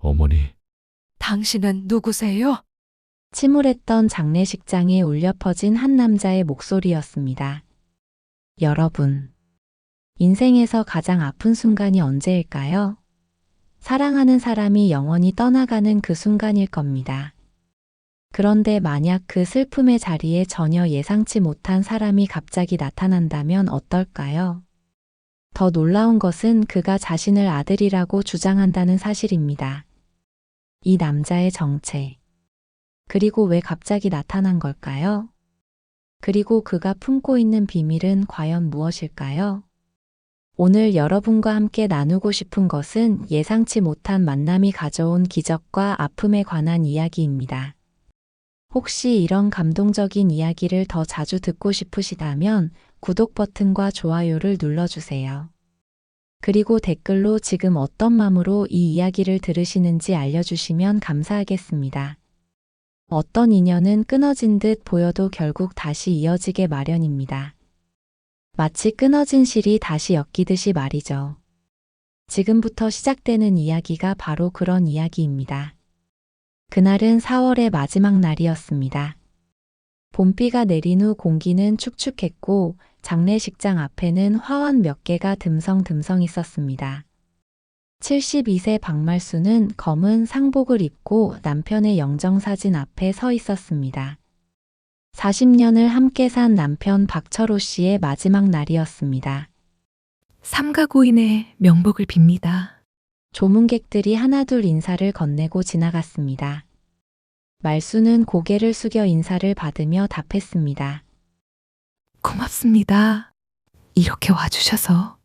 어머니, 당신은 누구세요? 침울했던 장례식장에 울려 퍼진 한 남자의 목소리였습니다. 여러분, 인생에서 가장 아픈 순간이 언제일까요? 사랑하는 사람이 영원히 떠나가는 그 순간일 겁니다. 그런데 만약 그 슬픔의 자리에 전혀 예상치 못한 사람이 갑자기 나타난다면 어떨까요? 더 놀라운 것은 그가 자신을 아들이라고 주장한다는 사실입니다. 이 남자의 정체. 그리고 왜 갑자기 나타난 걸까요? 그리고 그가 품고 있는 비밀은 과연 무엇일까요? 오늘 여러분과 함께 나누고 싶은 것은 예상치 못한 만남이 가져온 기적과 아픔에 관한 이야기입니다. 혹시 이런 감동적인 이야기를 더 자주 듣고 싶으시다면 구독 버튼과 좋아요를 눌러주세요. 그리고 댓글로 지금 어떤 마음으로 이 이야기를 들으시는지 알려주시면 감사하겠습니다. 어떤 인연은 끊어진 듯 보여도 결국 다시 이어지게 마련입니다. 마치 끊어진 실이 다시 엮이듯이 말이죠. 지금부터 시작되는 이야기가 바로 그런 이야기입니다. 그날은 4월의 마지막 날이었습니다. 봄비가 내린 후 공기는 축축했고 장례식장 앞에는 화환 몇 개가 듬성듬성 있었습니다. 72세 박말수는 검은 상복을 입고 남편의 영정사진 앞에 서 있었습니다. 40년을 함께 산 남편 박철호 씨의 마지막 날이었습니다. 삼가 고인의 명복을 빕니다. 조문객들이 하나둘 인사를 건네고 지나갔습니다. 말수는 고개를 숙여 인사를 받으며 답했습니다. 고맙습니다. 이렇게 와주셔서.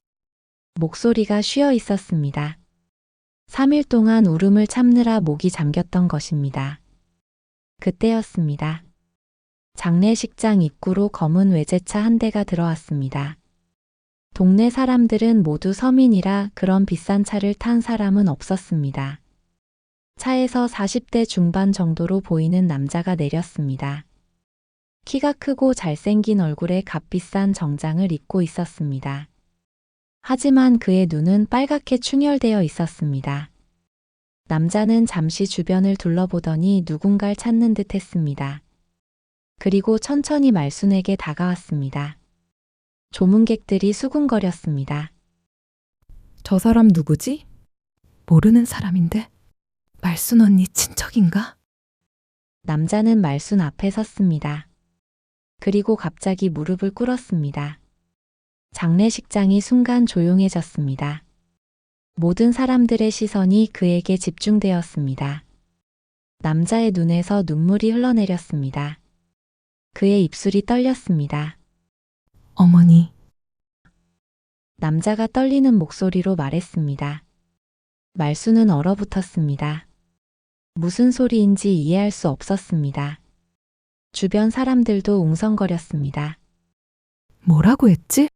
목소리가 쉬어 있었습니다. 3일 동안 울음을 참느라 목이 잠겼던 것입니다. 그때였습니다. 장례식장 입구로 검은 외제차 한 대가 들어왔습니다. 동네 사람들은 모두 서민이라 그런 비싼 차를 탄 사람은 없었습니다. 차에서 40대 중반 정도로 보이는 남자가 내렸습니다. 키가 크고 잘생긴 얼굴에 값비싼 정장을 입고 있었습니다. 하지만 그의 눈은 빨갛게 충혈되어 있었습니다. 남자는 잠시 주변을 둘러보더니 누군가를 찾는 듯 했습니다. 그리고 천천히 말순에게 다가왔습니다. 조문객들이 수군거렸습니다. 저 사람 누구지? 모르는 사람인데. 말순 언니 친척인가? 남자는 말순 앞에 섰습니다. 그리고 갑자기 무릎을 꿇었습니다. 장례식장이 순간 조용해졌습니다. 모든 사람들의 시선이 그에게 집중되었습니다. 남자의 눈에서 눈물이 흘러내렸습니다. 그의 입술이 떨렸습니다. 어머니, 남자가 떨리는 목소리로 말했습니다. 말수는 얼어붙었습니다. 무슨 소리인지 이해할 수 없었습니다. 주변 사람들도 웅성거렸습니다. 뭐라고 했지?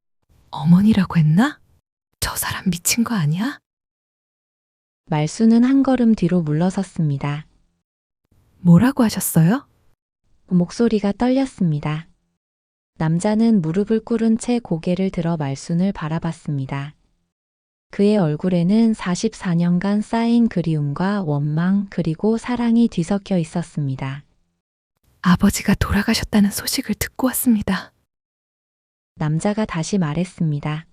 어머니라고 했나? 저 사람 미친 거 아니야? 말수는 한 걸음 뒤로 물러섰습니다. 뭐라고 하셨어요? 목소리가 떨렸습니다. 남자는 무릎을 꿇은 채 고개를 들어 말순을 바라봤습니다. 그의 얼굴에는 44년간 쌓인 그리움과 원망 그리고 사랑이 뒤섞여 있었습니다. 아버지가 돌아가셨다는 소식을 듣고 왔습니다. 남자가 다시 말했습니다.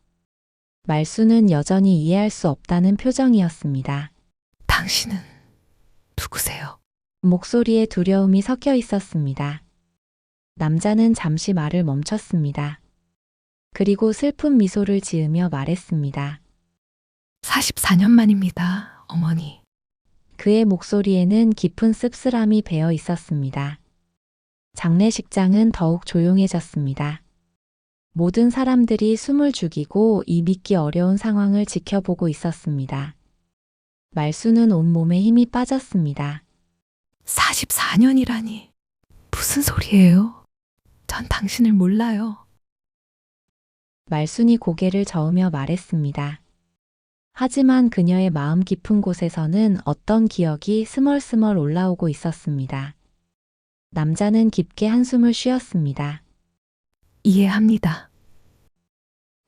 말수는 여전히 이해할 수 없다는 표정이었습니다. 당신은 누구세요? 목소리에 두려움이 섞여 있었습니다. 남자는 잠시 말을 멈췄습니다. 그리고 슬픈 미소를 지으며 말했습니다. 44년 만입니다, 어머니. 그의 목소리에는 깊은 씁쓸함이 배어 있었습니다. 장례식장은 더욱 조용해졌습니다. 모든 사람들이 숨을 죽이고 이 믿기 어려운 상황을 지켜보고 있었습니다. 말수는 온몸에 힘이 빠졌습니다. 44년이라니. 무슨 소리예요? 전 당신을 몰라요. 말순이 고개를 저으며 말했습니다. 하지만 그녀의 마음 깊은 곳에서는 어떤 기억이 스멀스멀 올라오고 있었습니다. 남자는 깊게 한숨을 쉬었습니다. 이해합니다.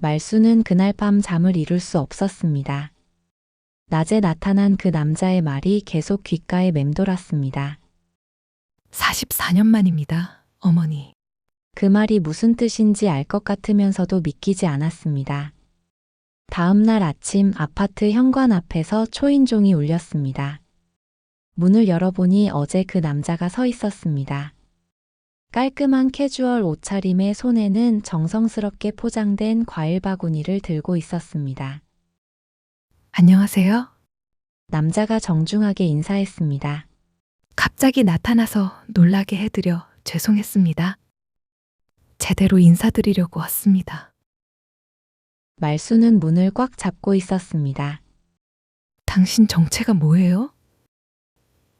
말수는 그날 밤 잠을 이룰 수 없었습니다. 낮에 나타난 그 남자의 말이 계속 귓가에 맴돌았습니다. 44년 만입니다, 어머니. 그 말이 무슨 뜻인지 알 것 같으면서도 믿기지 않았습니다. 다음 날 아침 아파트 현관 앞에서 초인종이 울렸습니다. 문을 열어보니 어제 그 남자가 서 있었습니다. 깔끔한 캐주얼 옷차림에 손에는 정성스럽게 포장된 과일 바구니를 들고 있었습니다. 안녕하세요. 남자가 정중하게 인사했습니다. 갑자기 나타나서 놀라게 해드려 죄송했습니다. 제대로 인사드리려고 왔습니다. 말수는 문을 꽉 잡고 있었습니다. 당신 정체가 뭐예요?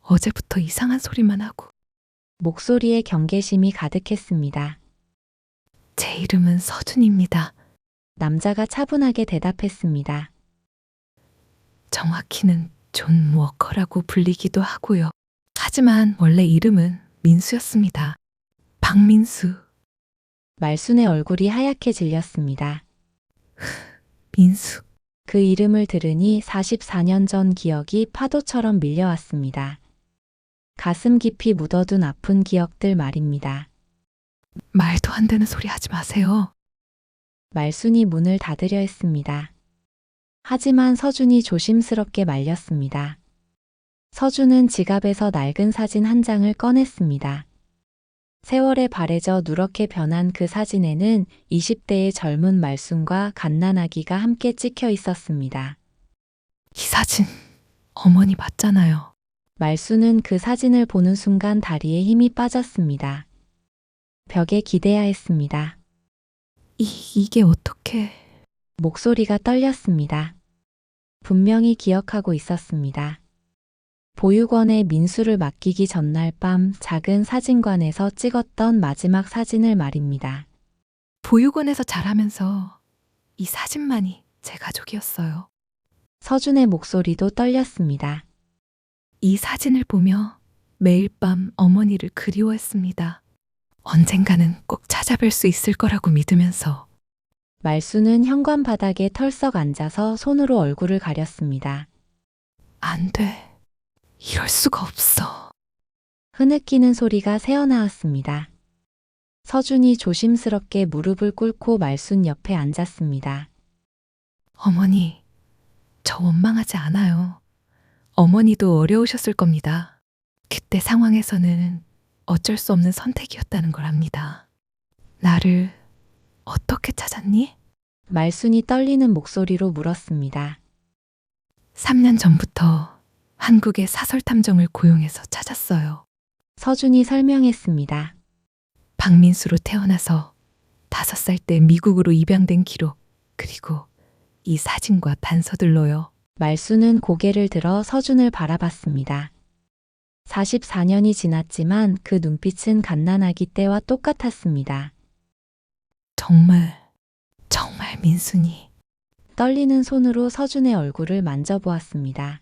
어제부터 이상한 소리만 하고. 목소리에 경계심이 가득했습니다. 제 이름은 서준입니다. 남자가 차분하게 대답했습니다. 정확히는 존 워커라고 불리기도 하고요. 하지만 원래 이름은 민수였습니다. 박민수. 말순의 얼굴이 하얗게 질렸습니다. 민수. 그 이름을 들으니 44년 전 기억이 파도처럼 밀려왔습니다. 가슴 깊이 묻어둔 아픈 기억들 말입니다. 말도 안 되는 소리 하지 마세요. 말순이 문을 닫으려 했습니다. 하지만 서준이 조심스럽게 말렸습니다. 서준은 지갑에서 낡은 사진 한 장을 꺼냈습니다. 세월에 바래져 누렇게 변한 그 사진에는 20대의 젊은 말순과 갓난아기가 함께 찍혀 있었습니다. 이 사진 어머니 맞잖아요. 말순은 그 사진을 보는 순간 다리에 힘이 빠졌습니다. 벽에 기대야 했습니다. 이게 어떻게... 목소리가 떨렸습니다. 분명히 기억하고 있었습니다. 보육원에 민수를 맡기기 전날 밤 작은 사진관에서 찍었던 마지막 사진을 말입니다. 보육원에서 자라면서 이 사진만이 제 가족이었어요. 서준의 목소리도 떨렸습니다. 이 사진을 보며 매일 밤 어머니를 그리워했습니다. 언젠가는 꼭 찾아뵐 수 있을 거라고 믿으면서. 말수는 현관 바닥에 털썩 앉아서 손으로 얼굴을 가렸습니다. 안 돼. 이럴 수가 없어. 흐느끼는 소리가 새어나왔습니다. 서준이 조심스럽게 무릎을 꿇고 말순 옆에 앉았습니다. 어머니, 저 원망하지 않아요. 어머니도 어려우셨을 겁니다. 그때 상황에서는 어쩔 수 없는 선택이었다는 걸 압니다. 나를 어떻게 찾았니? 말순이 떨리는 목소리로 물었습니다. 3년 전부터 한국의 사설탐정을 고용해서 찾았어요. 서준이 설명했습니다. 박민수로 태어나서 5살 때 미국으로 입양된 기록, 그리고 이 사진과 단서들로요. 말수는 고개를 들어 서준을 바라봤습니다. 44년이 지났지만 그 눈빛은 갓난아기 때와 똑같았습니다. 정말 민순이. 떨리는 손으로 서준의 얼굴을 만져보았습니다.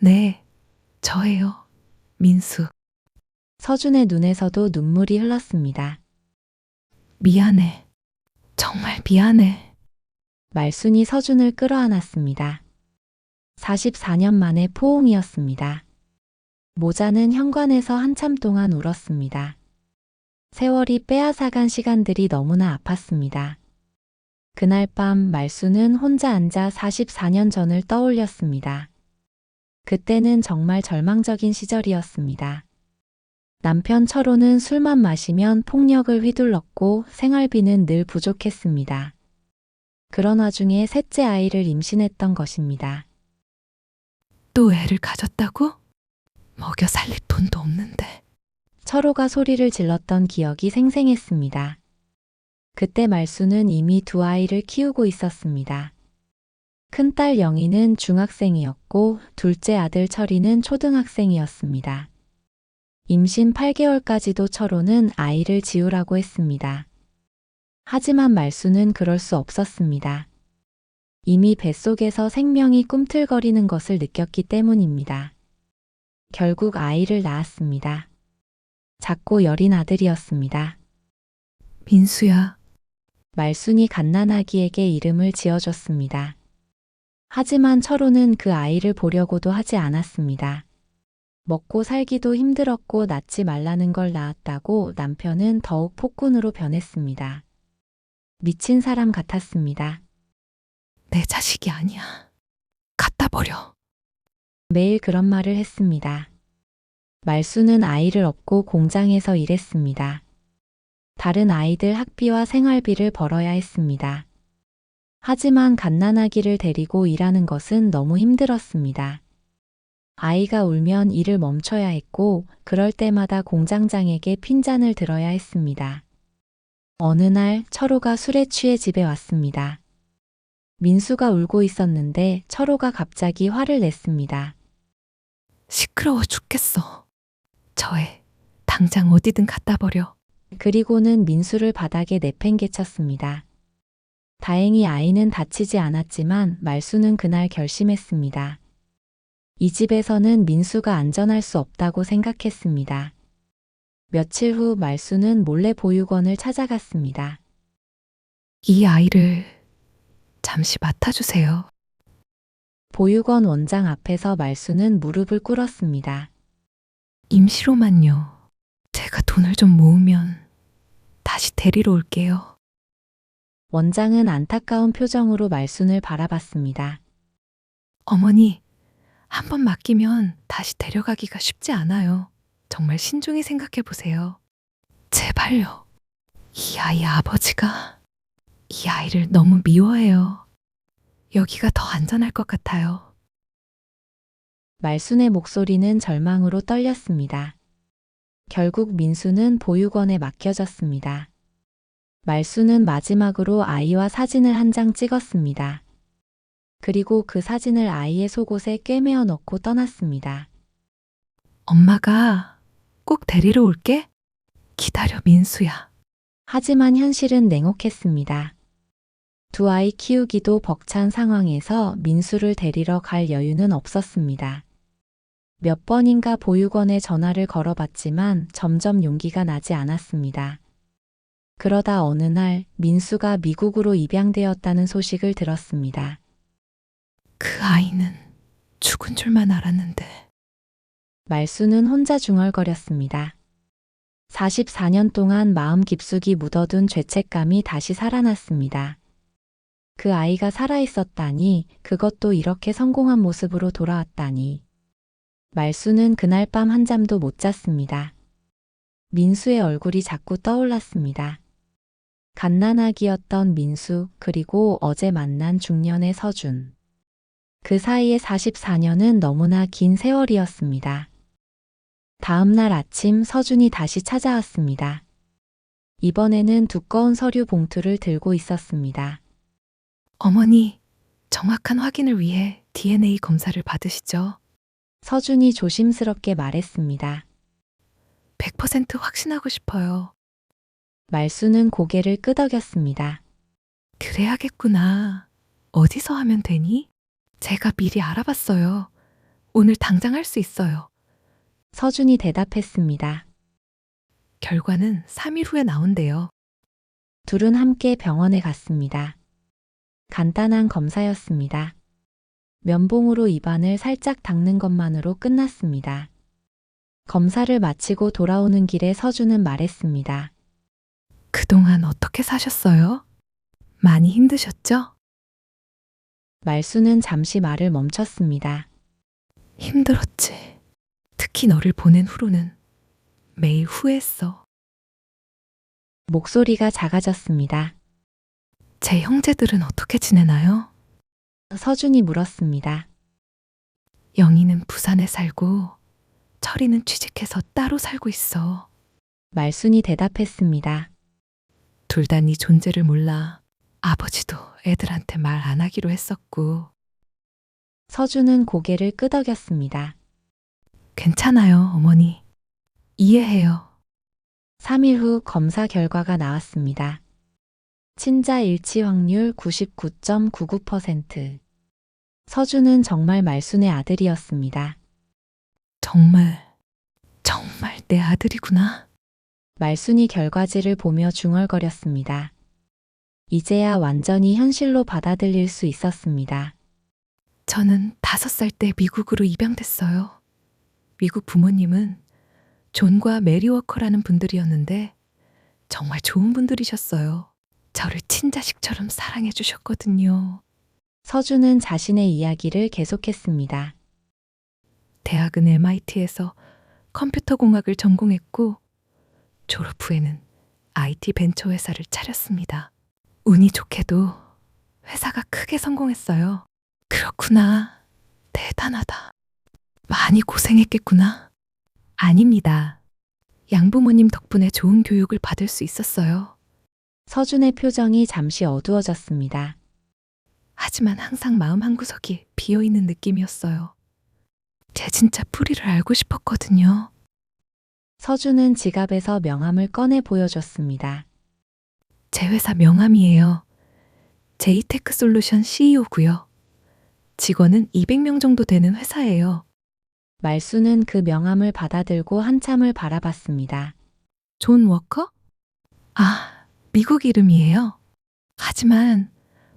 네, 저예요. 민수. 서준의 눈에서도 눈물이 흘렀습니다. 미안해. 정말 미안해. 말순이 서준을 끌어안았습니다. 44년 만의 포옹이었습니다. 모자는 현관에서 한참 동안 울었습니다. 세월이 빼앗아간 시간들이 너무나 아팠습니다. 그날 밤 말수는 혼자 앉아 44년 전을 떠올렸습니다. 그때는 정말 절망적인 시절이었습니다. 남편 철호는 술만 마시면 폭력을 휘둘렀고 생활비는 늘 부족했습니다. 그런 와중에 셋째 아이를 임신했던 것입니다. 또 애를 가졌다고? 먹여 살릴 돈도 없는데. 철호가 소리를 질렀던 기억이 생생했습니다. 그때 말수는 이미 2아이를 키우고 있었습니다. 큰딸 영희는 중학생이었고 둘째 아들 철이는 초등학생이었습니다. 임신 8개월까지도 철호는 아이를 지우라고 했습니다. 하지만 말수는 그럴 수 없었습니다. 이미 뱃속에서 생명이 꿈틀거리는 것을 느꼈기 때문입니다. 결국 아이를 낳았습니다. 작고 여린 아들이었습니다. 민수야. 말순이 갓난아기에게 이름을 지어줬습니다. 하지만 철호는 그 아이를 보려고도 하지 않았습니다. 먹고 살기도 힘들었고 낳지 말라는 걸 낳았다고 남편은 더욱 폭군으로 변했습니다. 미친 사람 같았습니다. 내 자식이 아니야. 갖다 버려. 매일 그런 말을 했습니다. 말수는 아이를 업고 공장에서 일했습니다. 다른 아이들 학비와 생활비를 벌어야 했습니다. 하지만 갓난아기를 데리고 일하는 것은 너무 힘들었습니다. 아이가 울면 일을 멈춰야 했고, 그럴 때마다 공장장에게 핀잔을 들어야 했습니다. 어느 날 철호가 술에 취해 집에 왔습니다. 민수가 울고 있었는데 철호가 갑자기 화를 냈습니다. 시끄러워 죽겠어. 저 애 당장 어디든 갖다 버려. 그리고는 민수를 바닥에 내팽개쳤습니다. 다행히 아이는 다치지 않았지만 말수는 그날 결심했습니다. 이 집에서는 민수가 안전할 수 없다고 생각했습니다. 며칠 후 말수는 몰래 보육원을 찾아갔습니다. 이 아이를 잠시 맡아주세요. 보육원 원장 앞에서 말수는 무릎을 꿇었습니다. 임시로만요. 제가 돈을 좀 모으면 다시 데리러 올게요. 원장은 안타까운 표정으로 말순을 바라봤습니다. 어머니, 한 번 맡기면 다시 데려가기가 쉽지 않아요. 정말 신중히 생각해 보세요. 제발요. 이 아이 아버지가 이 아이를 너무 미워해요. 여기가 더 안전할 것 같아요. 말순의 목소리는 절망으로 떨렸습니다. 결국 민수는 보육원에 맡겨졌습니다. 말수는 마지막으로 아이와 사진을 한 장 찍었습니다. 그리고 그 사진을 아이의 속옷에 꿰매어 넣고 떠났습니다. 엄마가 꼭 데리러 올게. 기다려, 민수야. 하지만 현실은 냉혹했습니다. 두 아이 키우기도 벅찬 상황에서 민수를 데리러 갈 여유는 없었습니다. 몇 번인가 보육원에 전화를 걸어봤지만 점점 용기가 나지 않았습니다. 그러다 어느 날 민수가 미국으로 입양되었다는 소식을 들었습니다. 그 아이는 죽은 줄만 알았는데. 말수는 혼자 중얼거렸습니다. 44년 동안 마음 깊숙이 묻어둔 죄책감이 다시 살아났습니다. 그 아이가 살아있었다니, 그것도 이렇게 성공한 모습으로 돌아왔다니. 말수는 그날 밤 한잠도 못 잤습니다. 민수의 얼굴이 자꾸 떠올랐습니다. 갓난아기였던 민수, 그리고 어제 만난 중년의 서준. 그 사이의 44년은 너무나 긴 세월이었습니다. 다음 날 아침 서준이 다시 찾아왔습니다. 이번에는 두꺼운 서류 봉투를 들고 있었습니다. 어머니, 정확한 확인을 위해 DNA 검사를 받으시죠. 서준이 조심스럽게 말했습니다. 100% 확신하고 싶어요. 말수는 고개를 끄덕였습니다. 그래야겠구나. 어디서 하면 되니? 제가 미리 알아봤어요. 오늘 당장 할 수 있어요. 서준이 대답했습니다. 결과는 3일 후에 나온대요. 둘은 함께 병원에 갔습니다. 간단한 검사였습니다. 면봉으로 입안을 살짝 닦는 것만으로 끝났습니다. 검사를 마치고 돌아오는 길에 서준은 말했습니다. 그동안 어떻게 사셨어요? 많이 힘드셨죠? 말수는 잠시 말을 멈췄습니다. 힘들었지. 특히 너를 보낸 후로는 매일 후회했어. 목소리가 작아졌습니다. 제 형제들은 어떻게 지내나요? 서준이 물었습니다. 영희는 부산에 살고 철이는 취직해서 따로 살고 있어. 말순이 대답했습니다. 둘 다 네 존재를 몰라. 아버지도 애들한테 말 안 하기로 했었고. 서준은 고개를 끄덕였습니다. 괜찮아요, 어머니. 이해해요. 3일 후 검사 결과가 나왔습니다. 친자 일치 확률 99.99%. 서준은 정말 말순의 아들이었습니다. 정말 내 아들이구나. 말순이 결과지를 보며 중얼거렸습니다. 이제야 완전히 현실로 받아들일 수 있었습니다. 저는 5살 때 미국으로 입양됐어요. 미국 부모님은 존과 메리 워커라는 분들이었는데 정말 좋은 분들이셨어요. 저를 친자식처럼 사랑해 주셨거든요. 서준은 자신의 이야기를 계속했습니다. 대학은 MIT에서 컴퓨터 공학을 전공했고 졸업 후에는 IT 벤처 회사를 차렸습니다. 운이 좋게도 회사가 크게 성공했어요. 그렇구나. 대단하다. 많이 고생했겠구나. 아닙니다. 양부모님 덕분에 좋은 교육을 받을 수 있었어요. 서준의 표정이 잠시 어두워졌습니다. 하지만 항상 마음 한구석이 비어있는 느낌이었어요. 제 진짜 뿌리를 알고 싶었거든요. 서준은 지갑에서 명함을 꺼내 보여줬습니다. 제 회사 명함이에요. 제이테크 솔루션 CEO고요. 직원은 200명 정도 되는 회사예요. 말수는 그 명함을 받아들고 한참을 바라봤습니다. 존 워커? 아, 미국 이름이에요. 하지만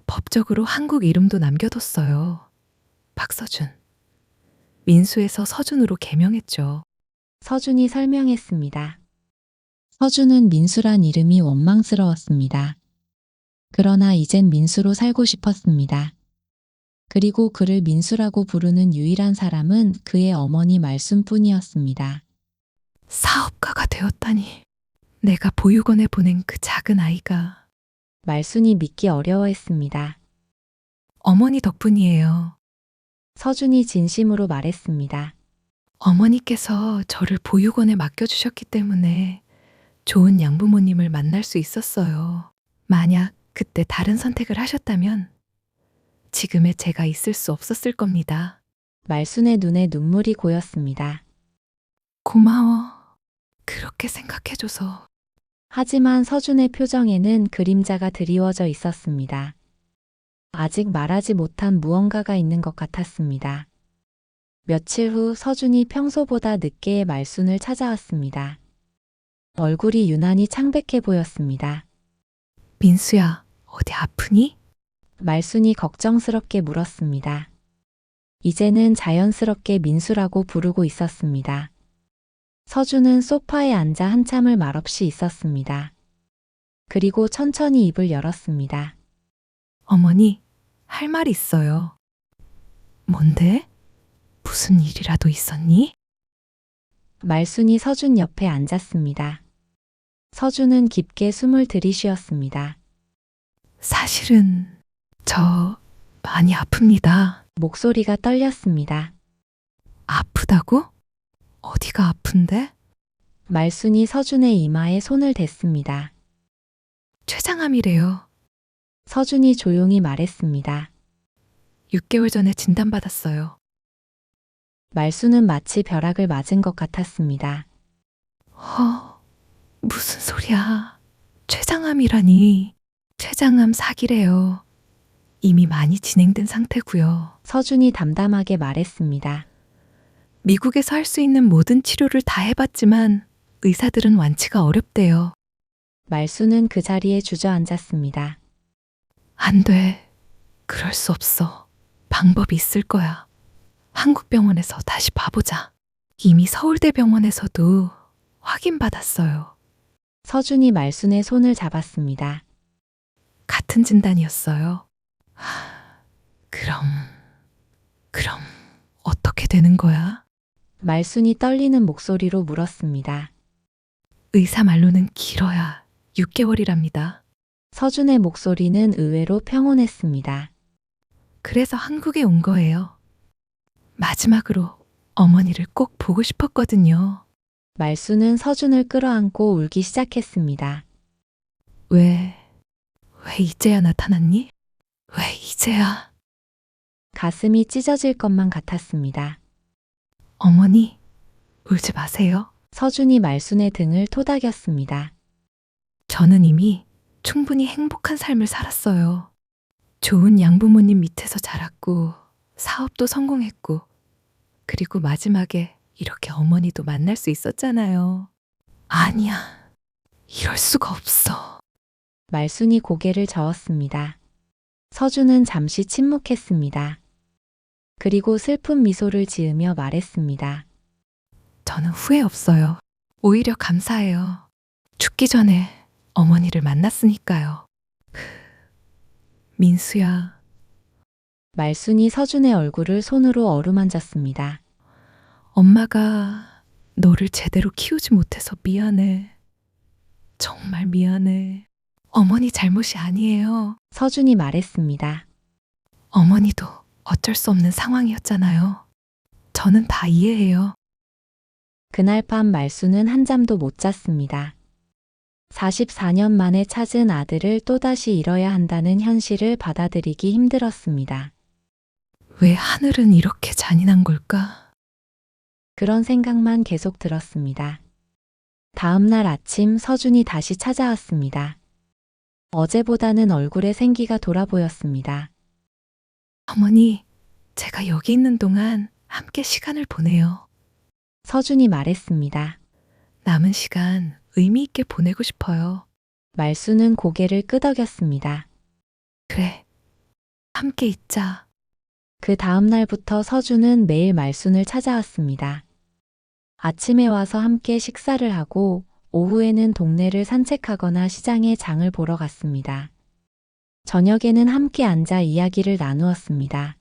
법적으로 한국 이름도 남겨뒀어요. 박서준. 민수에서 서준으로 개명했죠. 서준이 설명했습니다. 서준은 민수란 이름이 원망스러웠습니다. 그러나 이젠 민수로 살고 싶었습니다. 그리고 그를 민수라고 부르는 유일한 사람은 그의 어머니 말순뿐이었습니다. 사업가가 되었다니. 내가 보육원에 보낸 그 작은 아이가 말순이 믿기 어려워했습니다. 어머니 덕분이에요. 서준이 진심으로 말했습니다. 어머니께서 저를 보육원에 맡겨주셨기 때문에 좋은 양부모님을 만날 수 있었어요. 만약 그때 다른 선택을 하셨다면 지금의 제가 있을 수 없었을 겁니다. 말순의 눈에 눈물이 고였습니다. 고마워. 그렇게 생각해줘서. 하지만 서준의 표정에는 그림자가 드리워져 있었습니다. 아직 말하지 못한 무언가가 있는 것 같았습니다. 며칠 후 서준이 평소보다 늦게 말순을 찾아왔습니다. 얼굴이 유난히 창백해 보였습니다. 민수야, 어디 아프니? 말순이 걱정스럽게 물었습니다. 이제는 자연스럽게 민수라고 부르고 있었습니다. 서준은 소파에 앉아 한참을 말없이 있었습니다. 그리고 천천히 입을 열었습니다. 어머니, 할 말 있어요. 뭔데? 무슨 일이라도 있었니? 말순이 서준 옆에 앉았습니다. 서준은 깊게 숨을 들이쉬었습니다. 사실은 저 많이 아픕니다. 목소리가 떨렸습니다. 아프다고? 어디가 아픈데? 말순이 서준의 이마에 손을 댔습니다. 췌장암이래요. 서준이 조용히 말했습니다. 6개월 전에 진단받았어요. 말순은 마치 벼락을 맞은 것 같았습니다. 무슨 소리야. 췌장암이라니. 췌장암 사기래요. 이미 많이 진행된 상태고요. 서준이 담담하게 말했습니다. 미국에서 할 수 있는 모든 치료를 다 해봤지만 의사들은 완치가 어렵대요. 말순은 그 자리에 주저앉았습니다. 안 돼. 그럴 수 없어. 방법이 있을 거야. 한국 병원에서 다시 봐보자. 이미 서울대 병원에서도 확인받았어요. 서준이 말순의 손을 잡았습니다. 같은 진단이었어요. 그럼 어떻게 되는 거야? 말순이 떨리는 목소리로 물었습니다. 의사 말로는 길어야 6개월이랍니다. 서준의 목소리는 의외로 평온했습니다. 그래서 한국에 온 거예요. 마지막으로 어머니를 꼭 보고 싶었거든요. 말순은 서준을 끌어안고 울기 시작했습니다. 왜 이제야 나타났니? 왜 이제야? 가슴이 찢어질 것만 같았습니다. 어머니, 울지 마세요. 서준이 말순의 등을 토닥였습니다. 저는 이미 충분히 행복한 삶을 살았어요. 좋은 양부모님 밑에서 자랐고, 사업도 성공했고, 그리고 마지막에 이렇게 어머니도 만날 수 있었잖아요. 아니야. 이럴 수가 없어. 말순이 고개를 저었습니다. 서준은 잠시 침묵했습니다. 그리고 슬픈 미소를 지으며 말했습니다. 저는 후회 없어요. 오히려 감사해요. 죽기 전에 어머니를 만났으니까요. 민수야, 말순이 서준의 얼굴을 손으로 어루만졌습니다. 엄마가 너를 제대로 키우지 못해서 미안해. 정말 미안해. 어머니 잘못이 아니에요. 서준이 말했습니다. 어머니도 어쩔 수 없는 상황이었잖아요. 저는 다 이해해요. 그날 밤 말순은 한잠도 못 잤습니다. 44년 만에 찾은 아들을 또다시 잃어야 한다는 현실을 받아들이기 힘들었습니다. 왜 하늘은 이렇게 잔인한 걸까? 그런 생각만 계속 들었습니다. 다음 날 아침 서준이 다시 찾아왔습니다. 어제보다는 얼굴에 생기가 돌아 보였습니다. 어머니, 제가 여기 있는 동안 함께 시간을 보내요. 서준이 말했습니다. 남은 시간 의미 있게 보내고 싶어요. 말순은 고개를 끄덕였습니다. 그래, 함께 있자. 그 다음 날부터 서준은 매일 말순을 찾아왔습니다. 아침에 와서 함께 식사를 하고 오후에는 동네를 산책하거나 시장에 장을 보러 갔습니다. 저녁에는 함께 앉아 이야기를 나누었습니다.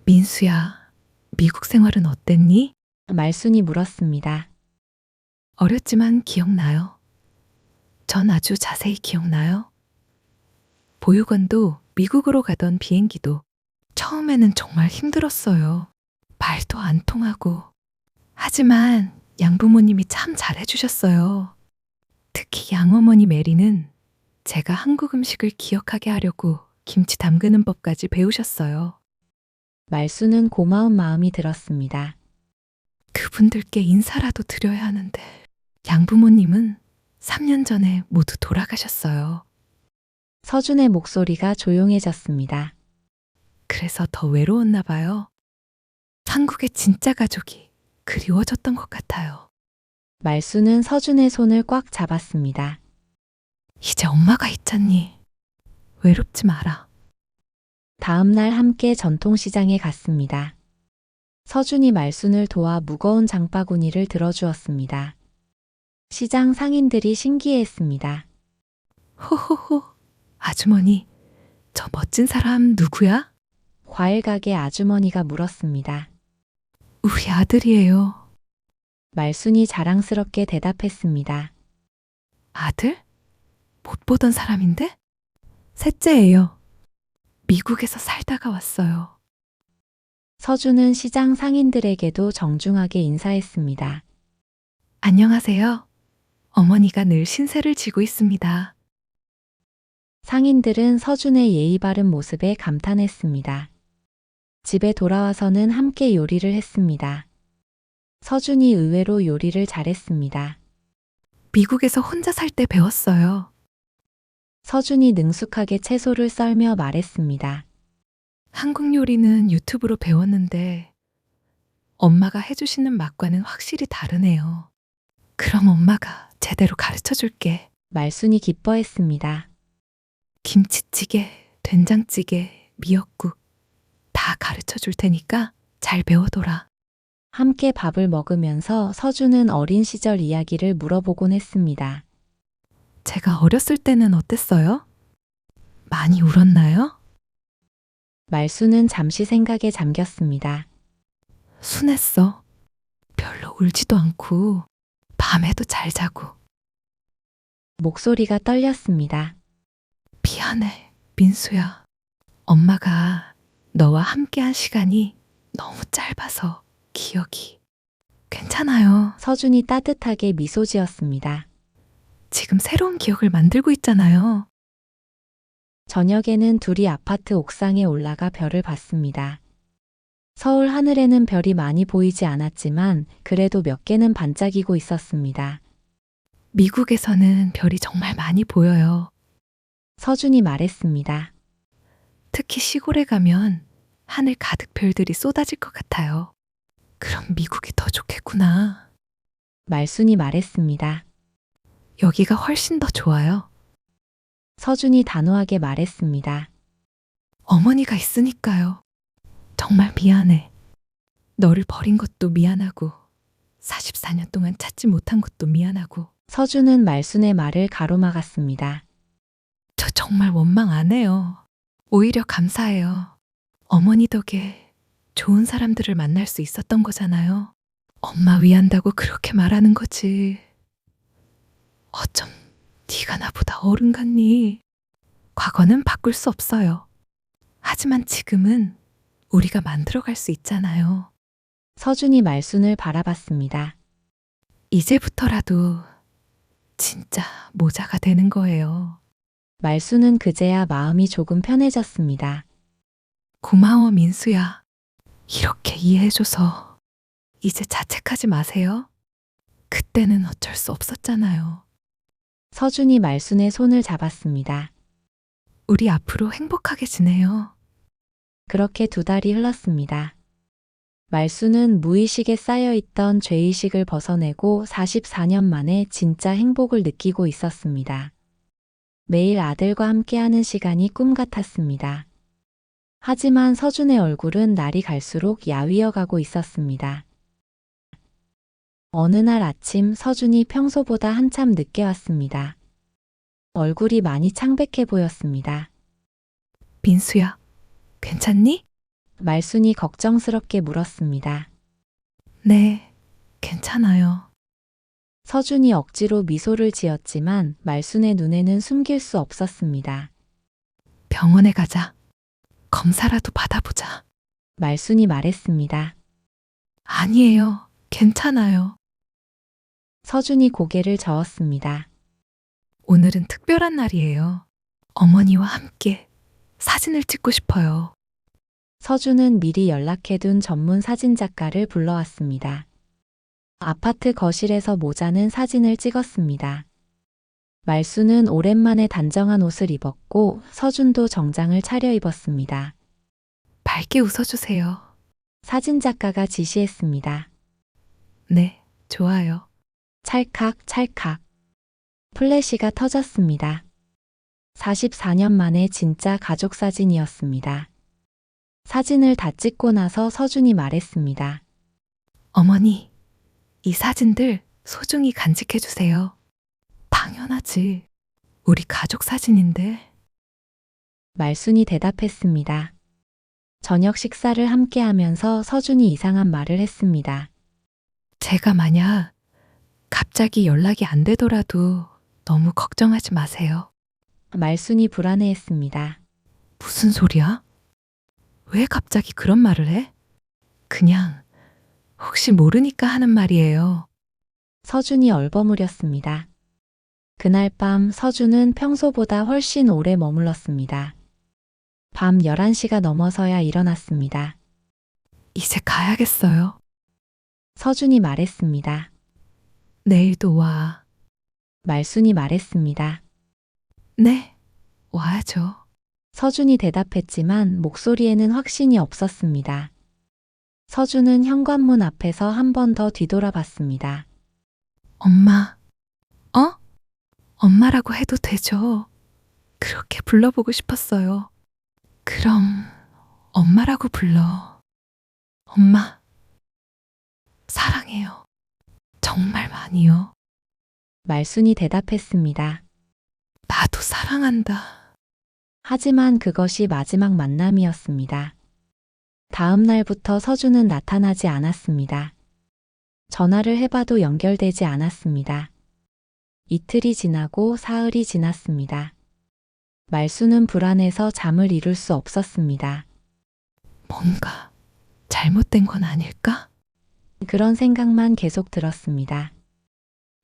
민수야, 미국 생활은 어땠니? 말순이 물었습니다. 어렸지만 기억나요. 전 아주 자세히 기억나요. 보육원도 미국으로 가던 비행기도 처음에는 정말 힘들었어요. 말도 안 통하고. 하지만 양부모님이 참 잘해주셨어요. 특히 양어머니 메리는 제가 한국 음식을 기억하게 하려고 김치 담그는 법까지 배우셨어요. 말순은 고마운 마음이 들었습니다. 그분들께 인사라도 드려야 하는데 양부모님은 3년 전에 모두 돌아가셨어요. 서준의 목소리가 조용해졌습니다. 그래서 더 외로웠나 봐요. 한국의 진짜 가족이 그리워졌던 것 같아요. 말순은 서준의 손을 꽉 잡았습니다. 이제 엄마가 있잖니. 외롭지 마라. 다음 날 함께 전통시장에 갔습니다. 서준이 말순을 도와 무거운 장바구니를 들어주었습니다. 시장 상인들이 신기해했습니다. 호호호. 아주머니, 저 멋진 사람 누구야? 과일 가게 아주머니가 물었습니다. 우리 아들이에요. 말순이 자랑스럽게 대답했습니다. 아들? 못 보던 사람인데? 셋째예요. 미국에서 살다가 왔어요. 서준은 시장 상인들에게도 정중하게 인사했습니다. 안녕하세요. 어머니가 늘 신세를 지고 있습니다. 상인들은 서준의 예의 바른 모습에 감탄했습니다. 집에 돌아와서는 함께 요리를 했습니다. 서준이 의외로 요리를 잘했습니다. 미국에서 혼자 살 때 배웠어요. 서준이 능숙하게 채소를 썰며 말했습니다. 한국 요리는 유튜브로 배웠는데 엄마가 해주시는 맛과는 확실히 다르네요. 그럼 엄마가 제대로 가르쳐 줄게. 말순이 기뻐했습니다. 김치찌개, 된장찌개, 미역국 다 가르쳐 줄 테니까 잘 배워둬라. 함께 밥을 먹으면서 서준은 어린 시절 이야기를 물어보곤 했습니다. 제가 어렸을 때는 어땠어요? 많이 울었나요? 말순은 잠시 생각에 잠겼습니다. 순했어. 별로 울지도 않고 밤에도 잘 자고. 목소리가 떨렸습니다. 미안해, 민수야. 엄마가 너와 함께한 시간이 너무 짧아서 기억이. 괜찮아요. 서준이 따뜻하게 미소 지었습니다. 지금 새로운 기억을 만들고 있잖아요. 저녁에는 둘이 아파트 옥상에 올라가 별을 봤습니다. 서울 하늘에는 별이 많이 보이지 않았지만 그래도 몇 개는 반짝이고 있었습니다. 미국에서는 별이 정말 많이 보여요. 서준이 말했습니다. 특히 시골에 가면 하늘 가득 별들이 쏟아질 것 같아요. 그럼 미국이 더 좋겠구나. 말순이 말했습니다. 여기가 훨씬 더 좋아요. 서준이 단호하게 말했습니다. 어머니가 있으니까요. 정말 미안해. 너를 버린 것도 미안하고 44년 동안 찾지 못한 것도 미안하고 서준은 말순의 말을 가로막았습니다. 저 정말 원망 안 해요. 오히려 감사해요. 어머니 덕에 좋은 사람들을 만날 수 있었던 거잖아요. 엄마 위한다고 그렇게 말하는 거지. 어쩜 네가 나보다 어른 같니? 과거는 바꿀 수 없어요. 하지만 지금은 우리가 만들어갈 수 있잖아요. 서준이 말순을 바라봤습니다. 이제부터라도 진짜 모자가 되는 거예요. 말순은 그제야 마음이 조금 편해졌습니다. 고마워, 민수야. 이렇게 이해해줘서 이제 자책하지 마세요. 그때는 어쩔 수 없었잖아요. 서준이 말순의 손을 잡았습니다. 우리 앞으로 행복하게 지내요. 그렇게 2달이 흘렀습니다. 말순은 무의식에 쌓여있던 죄의식을 벗어내고 44년 만에 진짜 행복을 느끼고 있었습니다. 매일 아들과 함께하는 시간이 꿈 같았습니다. 하지만 서준의 얼굴은 날이 갈수록 야위어 가고 있었습니다. 어느 날 아침 서준이 평소보다 한참 늦게 왔습니다. 얼굴이 많이 창백해 보였습니다. 민수야, 괜찮니? 말순이 걱정스럽게 물었습니다. 네, 괜찮아요. 서준이 억지로 미소를 지었지만 말순의 눈에는 숨길 수 없었습니다. 병원에 가자. 검사라도 받아보자. 말순이 말했습니다. 아니에요. 괜찮아요. 서준이 고개를 저었습니다. 오늘은 특별한 날이에요. 어머니와 함께 사진을 찍고 싶어요. 서준은 미리 연락해둔 전문 사진작가를 불러왔습니다. 아파트 거실에서 모자는 사진을 찍었습니다. 말순은 오랜만에 단정한 옷을 입었고 서준도 정장을 차려입었습니다. 밝게 웃어주세요. 사진작가가 지시했습니다. 네, 좋아요. 찰칵 찰칵. 플래시가 터졌습니다. 44년 만에 진짜 가족 사진이었습니다. 사진을 다 찍고 나서 서준이 말했습니다. 어머니, 이 사진들 소중히 간직해주세요. 당연하지. 우리 가족 사진인데. 말순이 대답했습니다. 저녁 식사를 함께 하면서 서준이 이상한 말을 했습니다. 제가 만약 갑자기 연락이 안 되더라도 너무 걱정하지 마세요. 말순이 불안해했습니다. 무슨 소리야? 왜 갑자기 그런 말을 해? 그냥 혹시 모르니까 하는 말이에요. 서준이 얼버무렸습니다. 그날 밤 서준은 평소보다 훨씬 오래 머물렀습니다. 밤 11시가 넘어서야 일어났습니다. 이제 가야겠어요. 서준이 말했습니다. 내일도 와. 말순이 말했습니다. 네, 와야죠. 서준이 대답했지만 목소리에는 확신이 없었습니다. 서준은 현관문 앞에서 한 번 더 뒤돌아봤습니다. 엄마, 엄마라고 해도 되죠? 그렇게 불러보고 싶었어요. 그럼 엄마라고 불러. 엄마, 사랑해요. 정말 많이요. 말순이 대답했습니다. 나도 사랑한다. 하지만 그것이 마지막 만남이었습니다. 다음 날부터 서준은 나타나지 않았습니다. 전화를 해봐도 연결되지 않았습니다. 이틀이 지나고 사흘이 지났습니다. 말순은 불안해서 잠을 이룰 수 없었습니다. 뭔가 잘못된 건 아닐까? 그런 생각만 계속 들었습니다.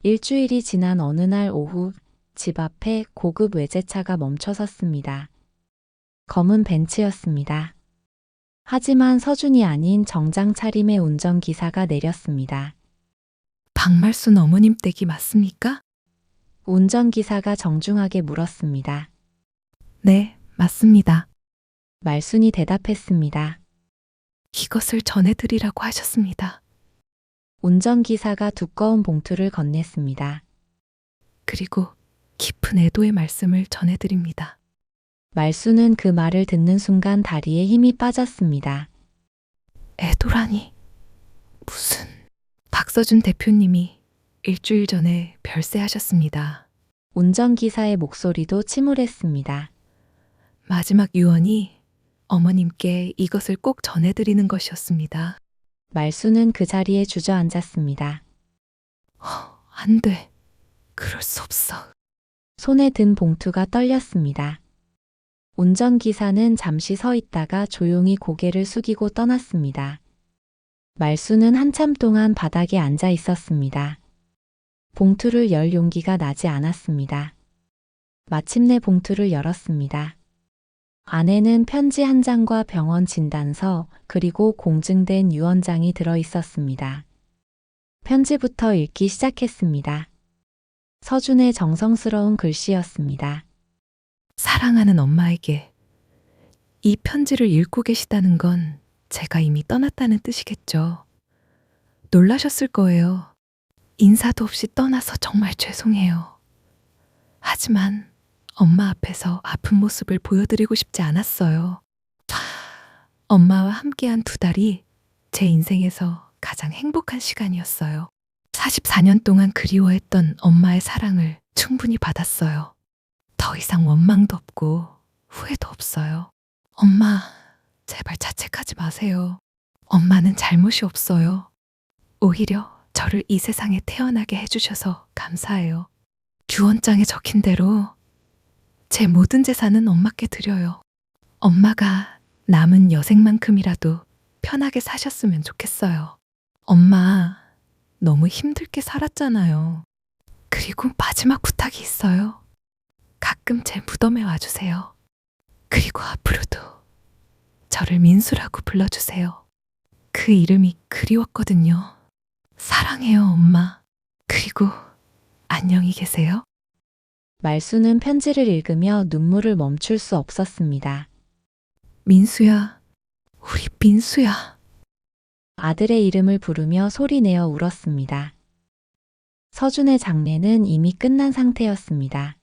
일주일이 지난 어느 날 오후 집 앞에 고급 외제차가 멈춰 섰습니다. 검은 벤츠였습니다. 하지만 서준이 아닌 정장 차림의 운전기사가 내렸습니다. 박말순 어머님 댁이 맞습니까? 운전기사가 정중하게 물었습니다. 네, 맞습니다. 말순이 대답했습니다. 이것을 전해드리라고 하셨습니다. 운전기사가 두꺼운 봉투를 건넸습니다. 그리고 깊은 애도의 말씀을 전해드립니다. 말순은 그 말을 듣는 순간 다리에 힘이 빠졌습니다. 애도라니. 무슨. 박서준 대표님이 일주일 전에 별세하셨습니다. 운전기사의 목소리도 침울했습니다. 마지막 유언이 어머님께 이것을 꼭 전해드리는 것이었습니다. 말수는 그 자리에 주저앉았습니다. 안 돼. 그럴 수 없어. 손에 든 봉투가 떨렸습니다. 운전기사는 잠시 서 있다가 조용히 고개를 숙이고 떠났습니다. 말수는 한참 동안 바닥에 앉아 있었습니다. 봉투를 열 용기가 나지 않았습니다. 마침내 봉투를 열었습니다. 안에는 편지 한 장과 병원 진단서 그리고 공증된 유언장이 들어 있었습니다. 편지부터 읽기 시작했습니다. 서준의 정성스러운 글씨였습니다. 사랑하는 엄마에게 이 편지를 읽고 계시다는 건 제가 이미 떠났다는 뜻이겠죠. 놀라셨을 거예요. 인사도 없이 떠나서 정말 죄송해요. 하지만 엄마 앞에서 아픈 모습을 보여드리고 싶지 않았어요. 엄마와 함께한 2달이 제 인생에서 가장 행복한 시간이었어요. 44년 동안 그리워했던 엄마의 사랑을 충분히 받았어요. 더 이상 원망도 없고 후회도 없어요. 엄마, 제발 자책하지 마세요. 엄마는 잘못이 없어요. 오히려 저를 이 세상에 태어나게 해주셔서 감사해요. 유언장에 적힌 대로 제 모든 재산은 엄마께 드려요. 엄마가 남은 여생만큼이라도 편하게 사셨으면 좋겠어요. 엄마, 너무 힘들게 살았잖아요. 그리고 마지막 부탁이 있어요. 가끔 제 무덤에 와주세요. 그리고 앞으로도 저를 민수라고 불러주세요. 그 이름이 그리웠거든요. 사랑해요, 엄마. 그리고 안녕히 계세요. 말수는 편지를 읽으며 눈물을 멈출 수 없었습니다. 민수야, 우리 민수야. 아들의 이름을 부르며 소리내어 울었습니다. 서준의 장례는 이미 끝난 상태였습니다.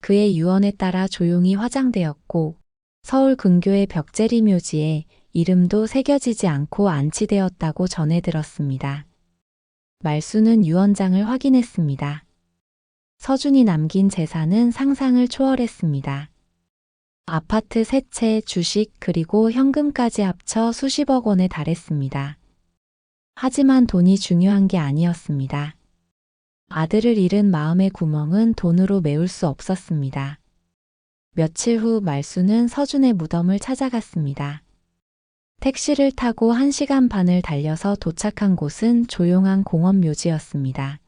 그의 유언에 따라 조용히 화장되었고 서울 근교의 벽제리 묘지에 이름도 새겨지지 않고 안치되었다고 전해 들었습니다. 말수는 유언장을 확인했습니다. 서준이 남긴 재산은 상상을 초월했습니다. 아파트 3채, 주식 그리고 현금까지 합쳐 수십억 원에 달했습니다. 하지만 돈이 중요한 게 아니었습니다. 아들을 잃은 마음의 구멍은 돈으로 메울 수 없었습니다. 며칠 후 말수는 서준의 무덤을 찾아갔습니다. 택시를 타고 1시간 반을 달려서 도착한 곳은 조용한 공원 묘지였습니다.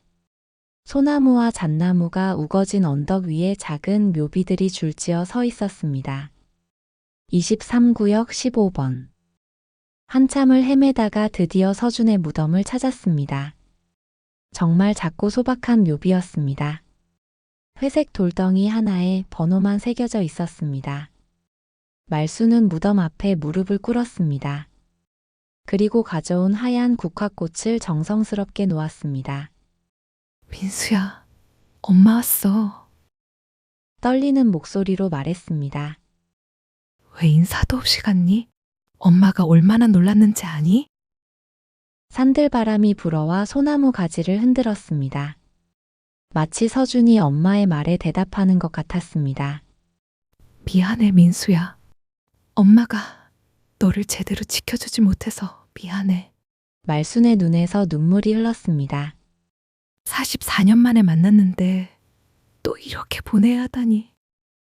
소나무와 잣나무가 우거진 언덕 위에 작은 묘비들이 줄지어 서 있었습니다. 23구역 15번. 한참을 헤매다가 드디어 서준의 무덤을 찾았습니다. 정말 작고 소박한 묘비였습니다. 회색 돌덩이 하나에 번호만 새겨져 있었습니다. 말수는 무덤 앞에 무릎을 꿇었습니다. 그리고 가져온 하얀 국화꽃을 정성스럽게 놓았습니다. 민수야, 엄마 왔어. 떨리는 목소리로 말했습니다. 왜 인사도 없이 갔니? 엄마가 얼마나 놀랐는지 아니? 산들바람이 불어와 소나무 가지를 흔들었습니다. 마치 서준이 엄마의 말에 대답하는 것 같았습니다. 미안해, 민수야. 엄마가 너를 제대로 지켜주지 못해서 미안해. 말순의 눈에서 눈물이 흘렀습니다. 44년 만에 만났는데 또 이렇게 보내야 하다니.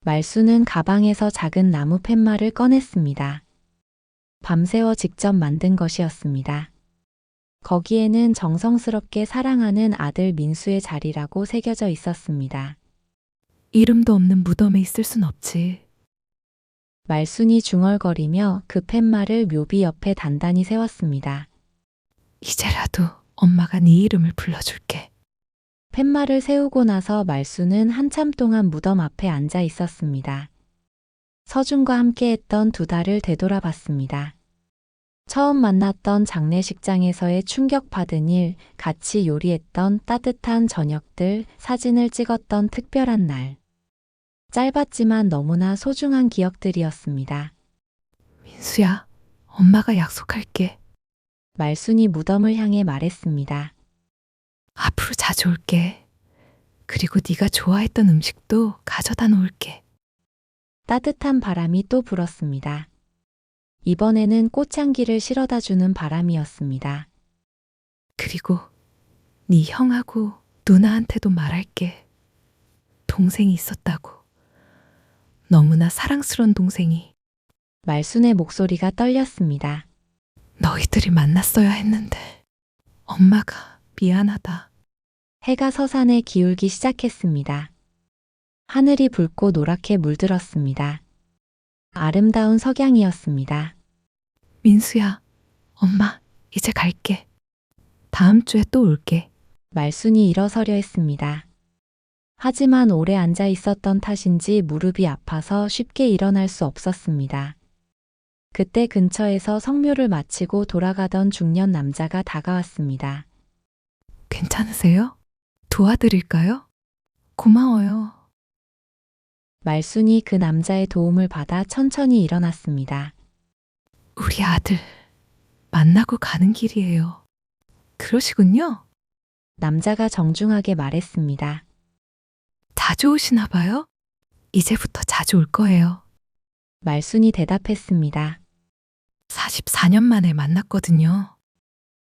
말순은 가방에서 작은 나무 팻말을 꺼냈습니다. 밤새워 직접 만든 것이었습니다. 거기에는 정성스럽게 사랑하는 아들 민수의 자리라고 새겨져 있었습니다. 이름도 없는 무덤에 있을 순 없지. 말순이 중얼거리며 그 팻말을 묘비 옆에 단단히 세웠습니다. 이제라도 엄마가 네 이름을 불러줄게. 팻말을 세우고 나서 말순은 한참 동안 무덤 앞에 앉아 있었습니다. 서준과 함께했던 2달을 되돌아봤습니다. 처음 만났던 장례식장에서의 충격받은 일, 같이 요리했던 따뜻한 저녁들, 사진을 찍었던 특별한 날. 짧았지만 너무나 소중한 기억들이었습니다. 민수야, 엄마가 약속할게. 말순이 무덤을 향해 말했습니다. 앞으로 자주 올게. 그리고 네가 좋아했던 음식도 가져다 놓을게. 따뜻한 바람이 또 불었습니다. 이번에는 꽃향기를 실어다 주는 바람이었습니다. 그리고 네 형하고 누나한테도 말할게. 동생이 있었다고. 너무나 사랑스러운 동생이. 말순의 목소리가 떨렸습니다. 너희들이 만났어야 했는데. 엄마가 미안하다. 해가 서산에 기울기 시작했습니다. 하늘이 붉고 노랗게 물들었습니다. 아름다운 석양이었습니다. 민수야, 엄마, 이제 갈게. 다음 주에 또 올게. 말순이 일어서려 했습니다. 하지만 오래 앉아 있었던 탓인지 무릎이 아파서 쉽게 일어날 수 없었습니다. 그때 근처에서 성묘를 마치고 돌아가던 중년 남자가 다가왔습니다. 괜찮으세요? 도와드릴까요? 고마워요. 말순이 그 남자의 도움을 받아 천천히 일어났습니다. 우리 아들 만나고 가는 길이에요. 그러시군요. 남자가 정중하게 말했습니다. 자주 오시나 봐요? 이제부터 자주 올 거예요. 말순이 대답했습니다. 44년 만에 만났거든요.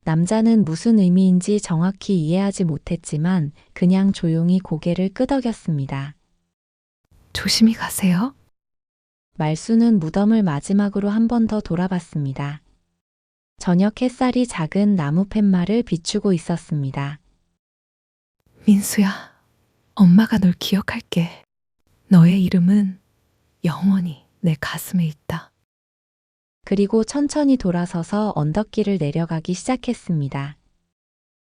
남자는 무슨 의미인지 정확히 이해하지 못했지만 그냥 조용히 고개를 끄덕였습니다. 조심히 가세요. 말순은 무덤을 마지막으로 한 번 더 돌아봤습니다. 저녁 햇살이 작은 나무 팻말을 비추고 있었습니다. 민수야, 엄마가 널 기억할게. 너의 이름은 영원히 내 가슴에 있다. 그리고 천천히 돌아서서 언덕길을 내려가기 시작했습니다.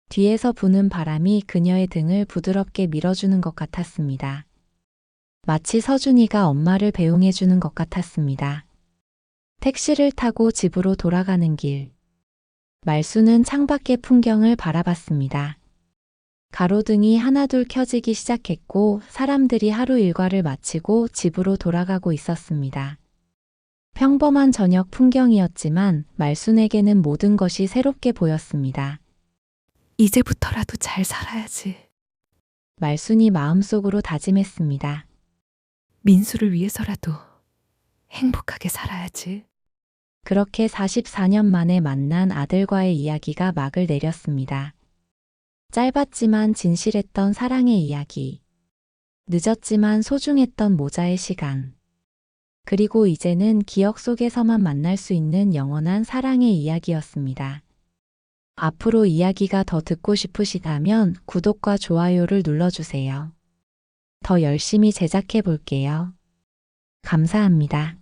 뒤에서 부는 바람이 그녀의 등을 부드럽게 밀어주는 것 같았습니다. 마치 서준이가 엄마를 배웅해주는 것 같았습니다. 택시를 타고 집으로 돌아가는 길. 말순은 창밖의 풍경을 바라봤습니다. 가로등이 하나둘 켜지기 시작했고 사람들이 하루 일과를 마치고 집으로 돌아가고 있었습니다. 평범한 저녁 풍경이었지만 말순에게는 모든 것이 새롭게 보였습니다. 이제부터라도 잘 살아야지. 말순이 마음속으로 다짐했습니다. 민수를 위해서라도 행복하게 살아야지. 그렇게 44년 만에 만난 아들과의 이야기가 막을 내렸습니다. 짧았지만 진실했던 사랑의 이야기. 늦었지만 소중했던 모자의 시간. 그리고 이제는 기억 속에서만 만날 수 있는 영원한 사랑의 이야기였습니다. 앞으로 이야기가 더 듣고 싶으시다면 구독과 좋아요를 눌러주세요. 더 열심히 제작해 볼게요. 감사합니다.